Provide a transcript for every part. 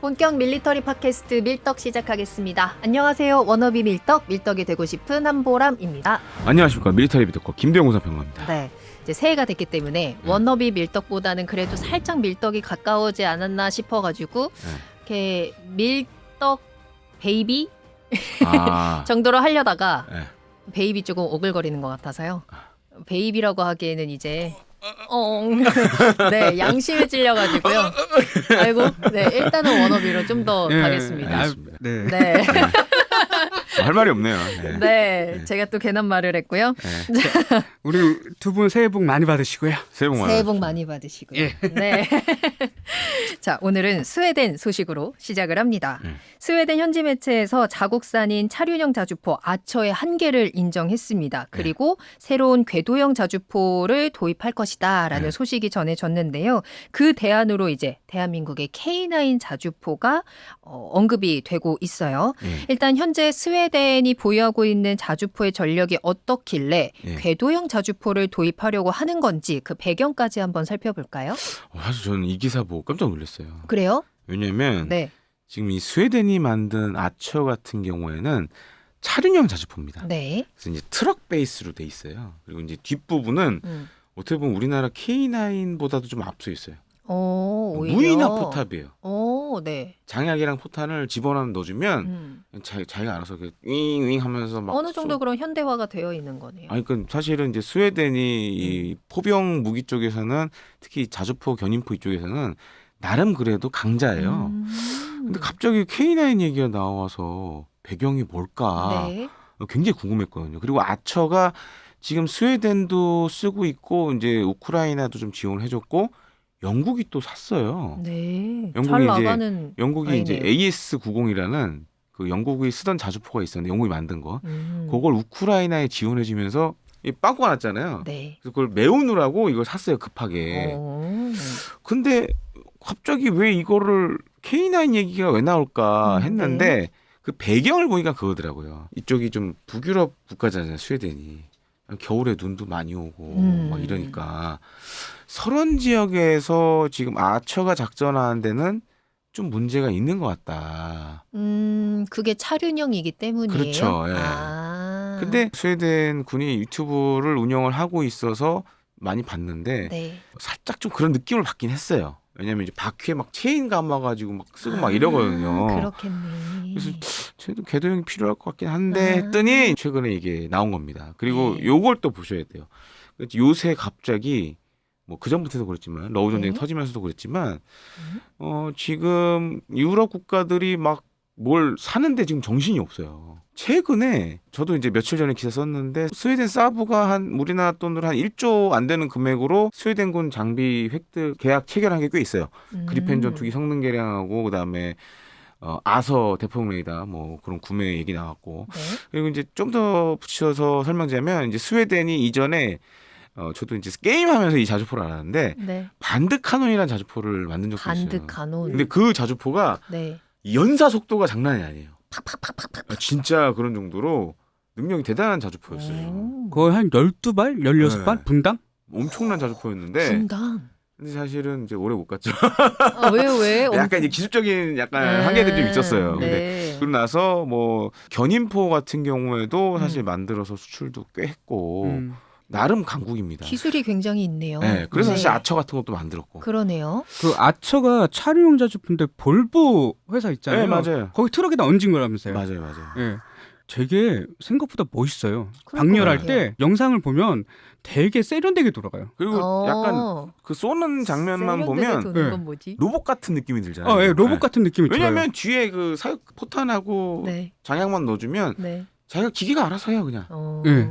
본격 밀리터리 팟캐스트 밀떡 시작하겠습니다. 안녕하세요. 워너비 밀떡이 되고 싶은 한보람입니다. 안녕하십니까. 밀리터리 비토커 김대영 군사평론가입니다. 네, 이제 새해가 됐기 때문에 워너비 밀떡보다는 그래도 살짝 밀떡이 가까워지 않았나 싶어가지고 이렇게 밀떡 베이비 정도로 하려다가 베이비 조금 오글거리는 것 같아서요. 베이비라고 하기에는 이제 네, 양심에 찔려가지고요. 아이고, 네, 일단은 워너비로 좀 더 가겠습니다. 알겠습니다. 네. 네. 할 말이 없네요. 네, 제가 또 괜한 말을 했고요. 우리 두 분 새해 복 많이 받으시고요. 새해 복 많이 받으시고요. 네. 자, 오늘은 스웨덴 소식으로 시작을 합니다. 스웨덴 현지 매체에서 자국산인 차륜형 자주포 아처의 한계를 인정했습니다. 그리고 새로운 궤도형 자주포를 도입할 것이다라는 소식이 전해졌는데요. 그 대안으로 이제 대한민국의 K9 자주포가 언급이 되고 있어요. 일단 현재 스웨덴이 보유하고 있는 자주포의 전력이 어떻길래 궤도형 자주포를 도입하려고 하는 건지 그 배경까지 한번 살펴볼까요? 사실 저는 이 기사 보고 깜짝 놀랐어요. 그래요? 왜냐하면 네. 지금 이 스웨덴이 만든 아처 같은 경우에는 차륜형 자주포입니다. 네. 그래서 이제 트럭 베이스로 돼 있어요. 그리고 이제 뒷부분은 어떻게 보면 우리나라 K9보다도 좀 앞서 있어요. 오히려. 무인화 포탑이에요. 네. 장약이랑 포탄을 집어넣어 넣어주면 자기가 알아서 윙윙 하면서 막 어느 정도 그런 현대화가 되어 있는 거네요. 아니, 그 사실은 이제 스웨덴이 이 포병 무기 쪽에서는 특히 자주포, 견인포 이쪽에서는 나름 그래도 강자예요. 근데 갑자기 K9 얘기가 나와서 배경이 뭘까 네. 굉장히 궁금했거든요. 그리고 아처가 지금 스웨덴도 쓰고 있고 이제 우크라이나도 좀 지원해줬고 영국이 또 샀어요. 네. 영국이 잘 이제 나가는 영국이 아이네요. 이제 AS90이라는 그 영국이 쓰던 자주포가 있었는데 영국이 만든 거. 그걸 우크라이나에 지원해주면서 빵꾸가 났잖아요. 네. 그래서 그걸 메우느라고 이걸 샀어요, 급하게. 근데 갑자기 왜 이거를 K9 얘기가 왜 나올까 했는데 그 배경을 보니까 그거더라고요. 이쪽이 좀 북유럽 국가잖아요, 스웨덴이. 겨울에 눈도 많이 오고 막 이러니까 서런 지역에서 지금 아처가 작전하는 데는 좀 문제가 있는 것 같다. 그게 차륜형이기 때문이에요. 그렇죠. 예. 근데 스웨덴 군이 유튜브를 운영을 하고 있어서 많이 봤는데 네. 살짝 좀 그런 느낌을 받긴 했어요. 왜냐면 이제 바퀴에 막 체인 감아가지고 막 쓰고 막 이러거든요. 그렇겠네. 그래서 쟤도 궤도형이 필요할 것 같긴 한데 했더니 최근에 이게 나온 겁니다. 그리고 요걸 또 보셔야 돼요. 요새 갑자기 뭐 그전부터도 그랬지만 러우 전쟁이 터지면서도 그랬지만 지금 유럽 국가들이 막 뭘 사는데 지금 정신이 없어요. 최근에 저도 이제 며칠 전에 기사 썼는데 스웨덴 사브가 한 우리나라 돈으로 한 1조 안 되는 금액으로 스웨덴군 장비 획득 계약 체결한 게 꽤 있어요. 그리펜 전투기 성능 개량하고 그다음에 아서 대포용 레이더 뭐 그런 구매 얘기 나왔고 그리고 이제 좀 더 붙여서 설명드리면 이제 스웨덴이 이전에 저도 이제 게임하면서 이 자주포를 알았는데 반드 카논이라는 자주포를 만든 적도 있어요. 반드 카논. 근데 그 자주포가 연사 속도가 장난이 아니에요. 진짜 그런 정도로 능력이 대단한 자주포였어요. 거의 한 12발? 16발? 분당? 엄청난 자주포였는데 분당. 근데 사실은 이제 오래 못 갔죠. 왜? 약간 이제 기술적인 약간 한계들이 좀 있었어요. 근데 그러고 나서 뭐 견인포 같은 경우에도 사실 만들어서 수출도 꽤 했고 나름 강국입니다. 기술이 굉장히 있네요. 네, 그래서 사실 아처 같은 것도 만들었고. 그러네요. 그 아처가 차륜형 자주포인데 볼보 회사 있잖아요. 네, 맞아요. 거기 트럭에다 얹은 거라면서요. 맞아요. 예. 되게 생각보다 멋있어요. 방열할 때 영상을 보면 되게 세련되게 돌아가요. 그리고 약간 그 쏘는 장면만 보면 도는 건 뭐지? 로봇 같은 느낌이 들잖아요. 예, 로봇 같은 느낌이 들어요. 왜냐면 뒤에 그 사격 포탄하고 장약만 넣어주면 자기가 기계가 알아서 해요, 그냥.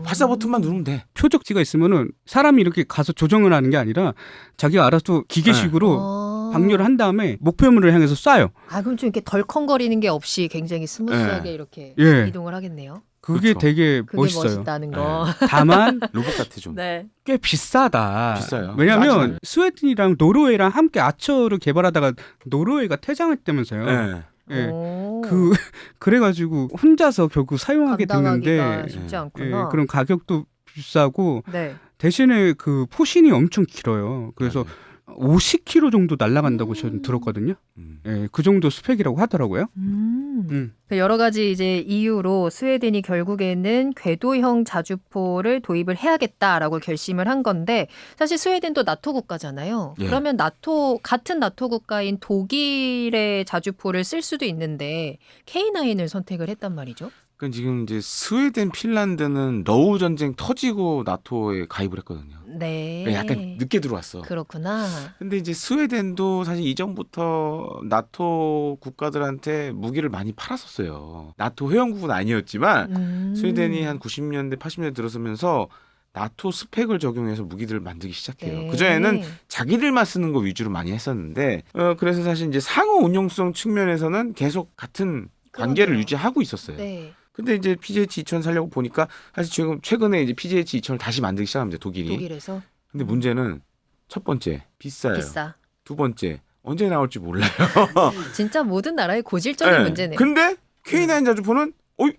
발사 버튼만 누르면 돼. 표적지가 있으면은 사람이 이렇게 가서 조정을 하는 게 아니라 자기가 알아서 기계식으로 방열을 한 다음에 목표물을 향해서 쏴요. 그럼 좀 이렇게 덜컹거리는 게 없이 굉장히 스무스하게 이렇게 이동을 하겠네요. 그게 그렇죠. 되게 그게 멋있어요. 멋있다는 거. 다만 로봇 같아 좀. 꽤 비싸다. 비싸요. 왜냐하면 싸지만. 스웨덴이랑 노르웨이랑 함께 아처를 개발하다가 노르웨이가 퇴장했다면서요. 그래가지고 혼자서 결국 사용하게 됐는데 쉽지 않구나. 그런 가격도 비싸고 대신에 그 포신이 엄청 길어요. 그래서 50km 정도 날아간다고 저는 들었거든요. 예, 그 정도 스펙이라고 하더라고요. 여러 가지 이제 이유로 스웨덴이 결국에는 궤도형 자주포를 도입을 해야겠다라고 결심을 한 건데 사실 스웨덴도 나토 국가잖아요. 예. 그러면 같은 나토 국가인 독일의 자주포를 쓸 수도 있는데 K9을 선택을 했단 말이죠. 그러니까 지금 이제 스웨덴, 핀란드는 러우 전쟁 터지고 나토에 가입을 했거든요. 네. 그러니까 약간 늦게 들어왔어. 그렇구나. 근데 이제 스웨덴도 사실 이전부터 나토 국가들한테 무기를 많이 팔았었어요. 나토 회원국은 아니었지만 스웨덴이 한 90년대, 80년대 들어서면서 나토 스펙을 적용해서 무기들을 만들기 시작해요. 네. 그전에는 자기들만 쓰는 거 위주로 많이 했었는데 그래서 사실 이제 상호 운용성 측면에서는 계속 같은 관계를 그러네요. 유지하고 있었어요. 네. 근데 이제 PGH-2000 살려고 보니까 사실 지금 최근에 이제 PGH-2000을 다시 만들기 시작합니다. 독일이. 독일에서 근데 문제는 첫 번째 비싸요. 비싸. 두 번째 언제 나올지 몰라요. 진짜 모든 나라의 고질적인 네. 문제네요. 근데 K9 자주포는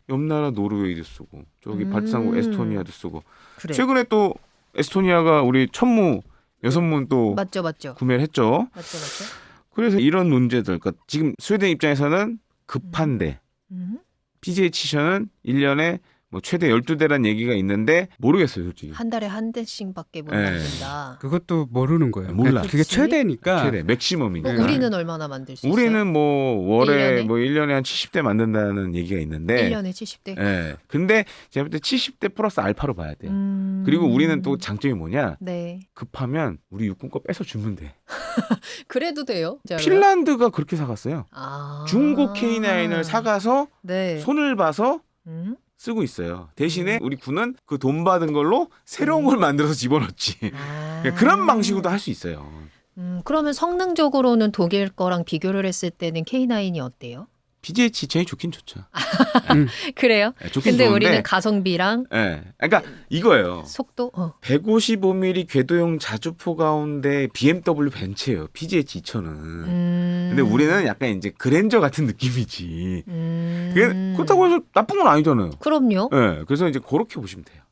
옆 나라 노르웨이도 쓰고 저기 발트상국 에스토니아도 쓰고 그래. 최근에 또 에스토니아가 우리 천무 6문 또 맞죠. 구매를 했죠. 맞죠. 그래서 이런 문제들 그러니까 지금 스웨덴 입장에서는 급한데 PGH-2000은 1년에 뭐 최대 12대란 얘기가 있는데 모르겠어요, 솔직히. 한 달에 한 대씩밖에 못 네. 만든다. 그것도 모르는 거예요. 몰라. 그러니까 그게 그치? 최대니까. 최대 맥시멈이니까. 우리는 얼마나 만들 수 있어요? 우리는 뭐 월에 1년에? 뭐 1년에 한 70대 만든다는 얘기가 있는데 1년에 70대. 예. 근데 제가 볼 때 70대 플러스 알파로 봐야 돼요. 그리고 우리는 또 장점이 뭐냐? 네. 급하면 우리 육군 거 뺏어 주면 돼. 그래도 돼요? 진짜로요? 핀란드가 그렇게 사갔어요. 아. 중고 K9을 사가서 네. 손을 봐서 쓰고 있어요. 대신에 우리 군은 그 돈 받은 걸로 새로운 걸 만들어서 집어넣지. 아. 그런 방식으로도 할 수 있어요. 그러면 성능적으로는 독일 거랑 비교를 했을 때는 K9이 어때요? PGH-2000이 좋긴 좋죠. 그래요? 예, 좋긴 근데 좋은데. 우리는 가성비랑 예. 그러니까 이거예요. 속도? 155mm 궤도형 자주포 가운데 BMW 벤츠예요. PGH-2000은. 근데 우리는 약간 이제 그랜저 같은 느낌이지. 그렇다고 해서 나쁜 건 아니잖아요. 그럼요. 예. 그래서 이제 그렇게 보시면 돼요.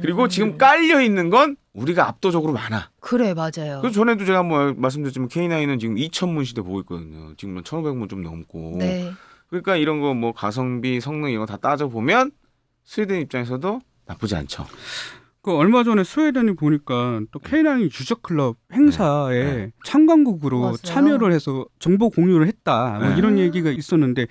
그리고 지금 깔려 있는 건 우리가 압도적으로 많아. 그래 맞아요. 그래서 전에도 제가 한번 말씀드렸지만 K9은 지금 2,000문 시대 보고 있거든요. 지금 1,500문 좀 넘고. 네. 그러니까 이런 거 뭐 가성비, 성능 이런 거 다 따져 보면 스웨덴 입장에서도 나쁘지 않죠. 그 얼마 전에 스웨덴이 보니까 또 K9 유저 클럽 행사에 네. 참관국으로 왔어요? 참여를 해서 정보 공유를 했다. 뭐 네. 이런 얘기가 있었는데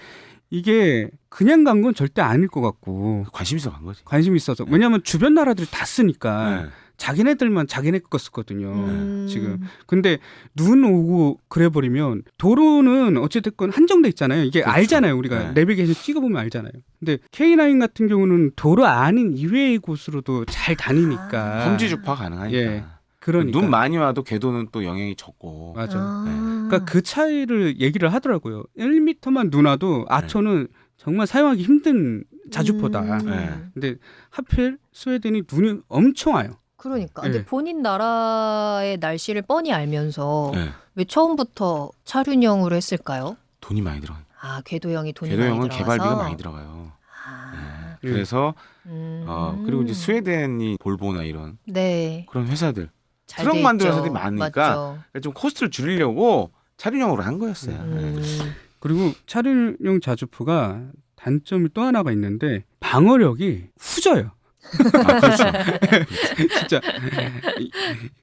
이게 그냥 간 건 절대 아닐 것 같고 관심 있어 간 거지. 관심이 있어서 왜냐하면 주변 나라들이 다 쓰니까 네. 자기네들만 자기네 거 쓰거든요. 지금. 음. 근데 눈 오고 그래버리면 도로는 어찌됐건 한정돼 있잖아요. 이게 그렇죠. 알잖아요. 우리가 네. 내비게이션 찍어보면 알잖아요. 근데 K9 같은 경우는 도로 아닌 이외의 곳으로도 잘 다니니까. 험지 주파 가능하니까. 예. 그러니까. 눈 많이 와도 궤도는 또 영향이 적고. 맞아. 아. 그러니까 그 차이를 얘기를 하더라고요. 1m만 눈 와도 아초는 정말 사용하기 힘든 자주포다. 네. 근데 하필 스웨덴이 눈이 엄청 와요. 그러니까. 네. 근데 본인 나라의 날씨를 뻔히 알면서 네. 왜 처음부터 차륜형으로 했을까요? 돈이 많이 들어가요. 아 궤도형이 돈이 궤도형은 많이 들어가서. 개발비가 많이 들어가요. 아. 네. 그래서 음. 그리고 이제 스웨덴이 볼보나 이런 네. 그런 회사들 잘 트럭 돼 만드는 있죠. 회사들이 많으니까 맞죠. 좀 코스트를 줄이려고 차륜형으로 한 거였어요. 네. 그리고 차륜형 자주포가 단점이 또 하나가 있는데 방어력이 후져요. 아, 그렇죠. 진짜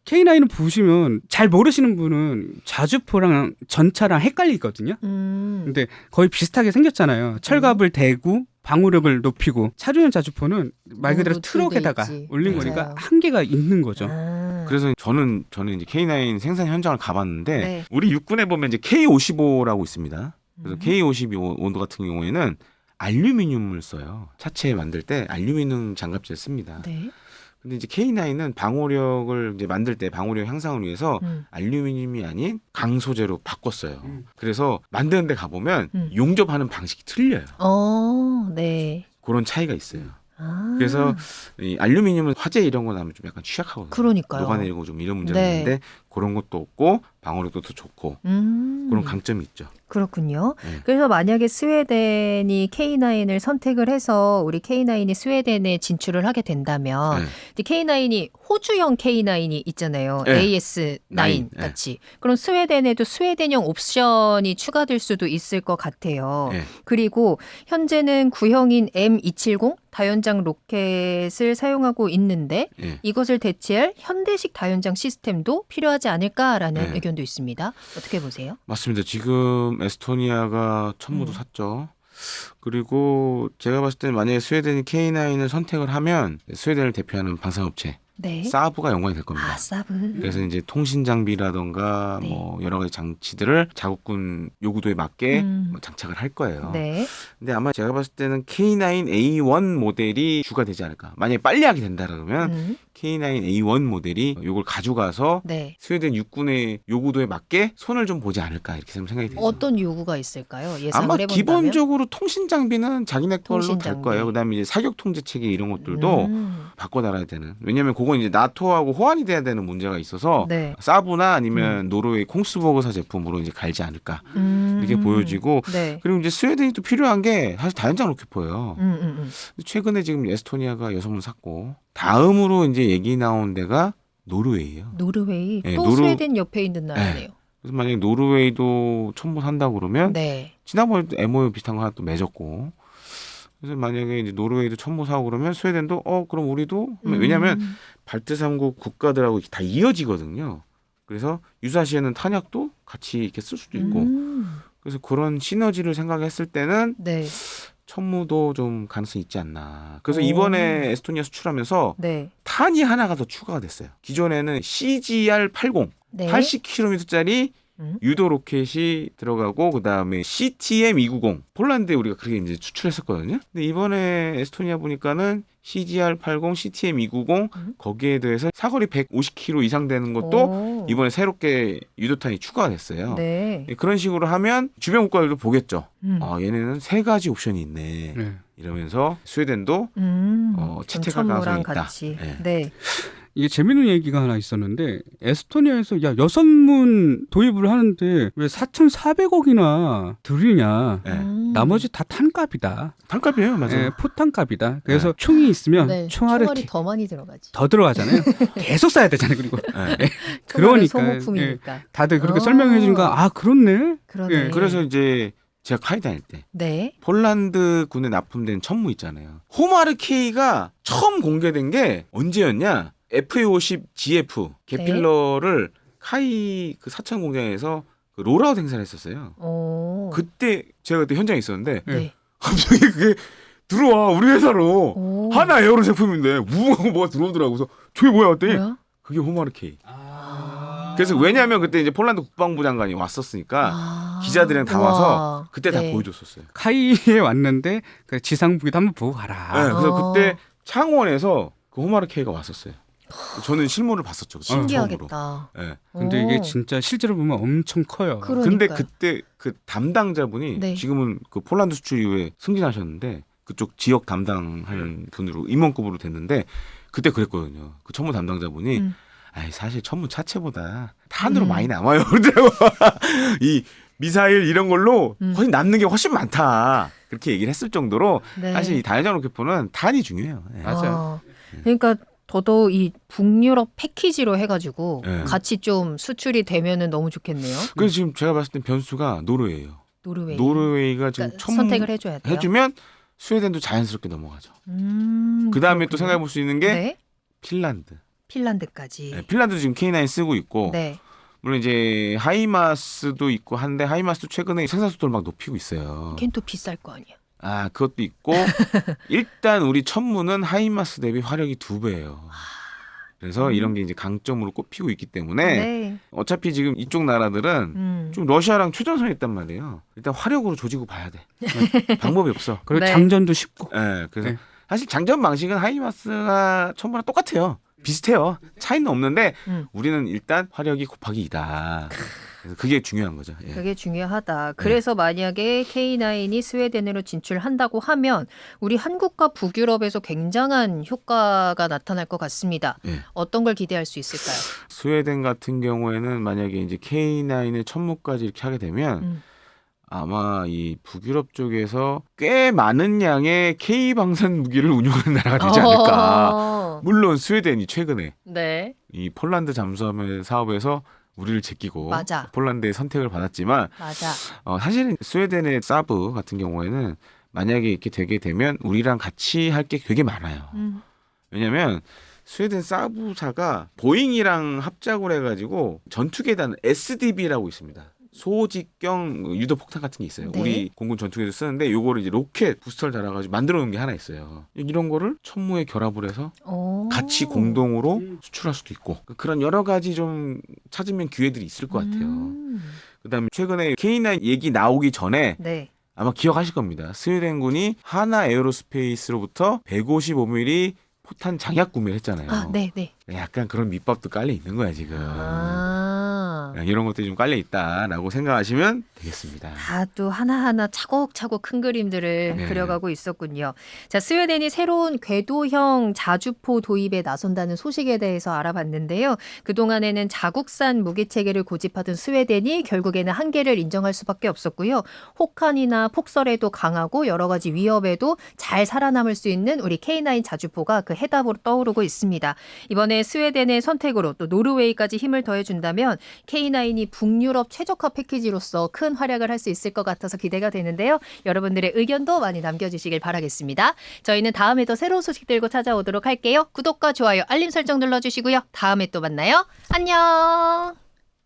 K9을 보시면 잘 모르시는 분은 자주포랑 전차랑 헷갈리거든요. 근데 거의 비슷하게 생겼잖아요. 철갑을 대고 방어력을 높이고 차륜형 자주포는 말 그대로 노드 트럭에다가 돼 있지. 올린 맞아요. 거니까 한계가 있는 거죠. 아. 그래서 저는 이제 K9 생산 현장을 가봤는데 네. 우리 육군에 보면 이제 K55라고 있습니다. 그래서 음. K55 온도 같은 경우에는 알루미늄을 써요. 차체 만들 때 알루미늄 장갑재를 씁니다. 네. 근데 이제 K9은 방호력을 이제 만들 때 방호력 향상을 위해서 알루미늄이 아닌 강소재로 바꿨어요. 그래서 만드는 데 가보면 용접하는 방식이 틀려요. 네. 그런 차이가 있어요. 아. 그래서 이 알루미늄은 화재 이런 거 나면 좀 약간 취약하거든요. 그러니까요. 녹아내리고 좀 이런 문제가 네. 있는데 그런 것도 없고 방어력도 더 좋고 그런 강점이 있죠. 그렇군요. 네. 그래서 만약에 스웨덴이 K9을 선택을 해서 우리 K9이 스웨덴에 진출을 하게 된다면 네. 이제 K9이 호주형 K9이 있잖아요. 네. AS9 네. 같이. 그럼 스웨덴에도 스웨덴형 옵션이 추가될 수도 있을 것 같아요. 네. 그리고 현재는 구형인 M270 다연장 로켓을 사용하고 있는데 네. 이것을 대체할 현대식 다연장 시스템도 필요하지 않을까라는 네. 의견도 있습니다. 어떻게 보세요? 맞습니다. 지금 에스토니아가 천무도 샀죠. 그리고 제가 봤을 때는 만약에 스웨덴이 K9을 선택을 하면 스웨덴을 대표하는 방산업체 네. 사브가 영광이 될 겁니다. 아, 사브. 그래서 이제 통신 장비라던가 네. 뭐 여러 가지 장치들을 자국군 요구도에 맞게 뭐 장착을 할 거예요. 네. 근데 아마 제가 봤을 때는 K9A1 모델이 주가 되지 않을까. 만약에 빨리 하게 된다 그러면 K9A1 모델이 이걸 가져가서 네. 스웨덴 육군의 요구도에 맞게 손을 좀 보지 않을까 이렇게 생각이 되죠. 어떤 요구가 있을까요? 예상을 아마 해본다면? 기본적으로 통신 장비는 자기네 걸로 통신 될 장비. 거예요. 그다음에 이제 사격 통제 체계 이런 것들도 바꿔 달아야 되는. 왜냐하면 그건 이제 나토하고 호환이 돼야 되는 문제가 있어서 네. 사브나 아니면 노르웨이 콩스버그사 제품으로 이제 갈지 않을까 이렇게 보여지고. 네. 그리고 이제 스웨덴이 또 필요한 게 사실 다연장 로켓포예요. 음. 최근에 지금 에스토니아가 6문 샀고 다음으로 이제 얘기 나온 데가 노르웨이예요. 노르웨이 네, 또 스웨덴 옆에 있는 나라네요. 그래서 만약에 노르웨이도 첨부 산다고 그러면 네. 지난번에도 MOU 비슷한 거 하나 또 맺었고 그래서 만약에 이제 노르웨이도 첨부 사고 그러면 스웨덴도 그럼 우리도 왜냐하면 발트 3국 국가들하고 다 이어지거든요. 그래서 유사시에는 탄약도 같이 이렇게 쓸 수도 있고 그래서 그런 시너지를 생각했을 때는 네. 천무도 좀 가능성이 있지 않나. 그래서 오. 이번에 에스토니아 수출하면서 네. 탄이 하나가 더 추가가 됐어요. 기존에는 CGR-80 네. 80km짜리 유도 로켓이 들어가고 그다음에 CTM-290 폴란드에 우리가 그렇게 이제 추출했었거든요. 근데 이번에 에스토니아 보니까는 CGR-80, CTM-290 거기에 대해서 사거리 150km 이상 되는 것도 오. 이번에 새롭게 유도탄이 추가가 됐어요. 네. 그런 식으로 하면 주변 국가들도 보겠죠. 음. 얘네는 3가지 옵션이 있네. 네. 이러면서 스웨덴도 채택할 가능성이 천무랑 있다. 같이. 네. 네. 이게 재밌는 얘기가 하나 있었는데 에스토니아에서 6문 도입을 하는데 왜 4,400억이나 들이냐. 네. 나머지 다 탄값이다. 단값이에요, 맞아요. 예, 포탄값이다. 그래서 총이 있으면 네. 총알을 총알이 더 많이 들어가지. 더 들어가잖아요. 계속 쏴야 되잖아요. 그리고 네. 총알은 그러니까 소모품이니까. 다들 그렇게 설명해 주니까 그렇네. 그러네. 예, 그래서 이제 제가 카이 다닐 때 네. 폴란드 군에 납품된 천무 있잖아요. 호마르 K가 처음 공개된 게 언제였냐? FA50GF 게필러를 카이 그 사천 공장에서 그 롤아웃 행사를 했었어요. 오. 그때 제가 그때 현장에 있었는데 네. 갑자기 그게 들어와 우리 회사로 오. 하나 에어로 제품인데 무궁하고 뭐가 들어오더라고. 그래서 저게 뭐야 했더니 뭐야? 그게 호마르 K. 그래서 왜냐하면 그때 이제 폴란드 국방부 장관이 왔었으니까 기자들이랑 다 와서 우와. 그때 다 네. 보여줬었어요. 카이에 왔는데 그 지상부기도 한번 보고 가라. 네, 그래서 어. 그때 창원에서 그 호마르 K가 왔었어요. 저는 실물을 봤었죠. 처음으로. 신기하겠다. 네. 근데 오. 이게 진짜 실제로 보면 엄청 커요. 근데 그러니까요. 그때 그 담당자분이 네. 지금은 그 폴란드 수출 이후에 승진하셨는데 그쪽 지역 담당하는 분으로 임원급으로 됐는데 그때 그랬거든요. 그 천무 담당자분이 아이 사실 천무 차체보다 탄으로 많이 남아요. 그러더라고. 이 미사일 이런 걸로 훨씬 남는 게 훨씬 많다. 그렇게 얘기를 했을 정도로 네. 사실 이 다연장 로켓포는 탄이 중요해요. 네. 맞아요. 그러니까 더더욱 이 북유럽 패키지로 해가지고 네. 같이 좀 수출이 되면은 너무 좋겠네요. 그래서 지금 제가 봤을 땐 변수가 노르웨이예요. 노르웨이. 노르웨이가 지금 그러니까 선택을 해줘야 돼요. 해주면 스웨덴도 자연스럽게 넘어가죠. 그 다음에 또 생각해 볼 수 있는 게 네. 핀란드. 핀란드까지. 네, 핀란드도 지금 K9 쓰고 있고 네. 물론 이제 하이마스도 있고 한데 하이마스도 최근에 생산 속도를 막 높이고 있어요. 걘 또 비쌀 거 아니야. 그것도 있고 일단 우리 천무는 하이마스 대비 화력이 2배예요. 그래서 이런 게 이제 강점으로 꼽히고 있기 때문에 네. 어차피 지금 이쪽 나라들은 좀 러시아랑 최전선에 있단 말이에요. 일단 화력으로 조지고 봐야 돼. 방법이 없어. 그리고 네. 장전도 쉽고. 네, 그래서 네. 사실 장전 방식은 하이마스가 천무랑 똑같아요. 비슷해요. 차이는 없는데 우리는 일단 화력이 곱하기 2다. 그래서 그게 중요한 거죠. 예. 그게 중요하다. 그래서 만약에 K9이 스웨덴으로 진출한다고 하면 우리 한국과 북유럽에서 굉장한 효과가 나타날 것 같습니다. 예. 어떤 걸 기대할 수 있을까요? 스웨덴 같은 경우에는 만약에 이제 K9의 천무까지 이렇게 하게 되면 아마 이 북유럽 쪽에서 꽤 많은 양의 K 방산 무기를 운용하는 나라가 되지 않을까. 물론 스웨덴이 최근에 네. 이 폴란드 잠수함 사업에서 우리를 제끼고 맞아. 폴란드의 선택을 받았지만 맞아. 사실은 스웨덴의 사브 같은 경우에는 만약에 이렇게 되게 되면 우리랑 같이 할 게 되게 많아요. 왜냐하면 스웨덴 사브사가 보잉이랑 합작을 해가지고 전투계단 SDB라고 있습니다. 소직경 유도폭탄 같은 게 있어요. 네. 우리 공군 전투기에도 쓰는데 요거를 이제 로켓 부스터를 달아가지고 만들어 놓은 게 하나 있어요. 이런 거를 천무에 결합을 해서 같이 공동으로 수출할 수도 있고 그런 여러 가지 좀 찾으면 기회들이 있을 것 같아요. 그다음에 최근에 K9 얘기 나오기 전에 네. 아마 기억하실 겁니다. 스웨덴군이 하나 에어로스페이스로부터 155mm 포탄 장약 구매를 했잖아요. 아, 네, 네. 약간 그런 밑밥도 깔려 있는 거야 지금. 아. 이런 것들이 좀 깔려 있다라고 생각하시면 되겠습니다. 다 또 하나하나 차곡차곡 큰 그림들을 네. 그려가고 있었군요. 자, 스웨덴이 새로운 궤도형 자주포 도입에 나선다는 소식에 대해서 알아봤는데요. 그동안에는 자국산 무기 체계를 고집하던 스웨덴이 결국에는 한계를 인정할 수밖에 없었고요. 혹한이나 폭설에도 강하고 여러 가지 위협에도 잘 살아남을 수 있는 우리 K9 자주포가 그 해답으로 떠오르고 있습니다. 이번에 스웨덴의 선택으로 또 노르웨이까지 힘을 더해준다면 K9이 북유럽 최적화 패키지로서 큰 활약을 할 수 있을 것 같아서 기대가 되는데요. 여러분들의 의견도 많이 남겨주시길 바라겠습니다. 저희는 다음에 더 새로운 소식 들고 찾아오도록 할게요. 구독과 좋아요, 알림 설정 눌러주시고요. 다음에 또 만나요. 안녕.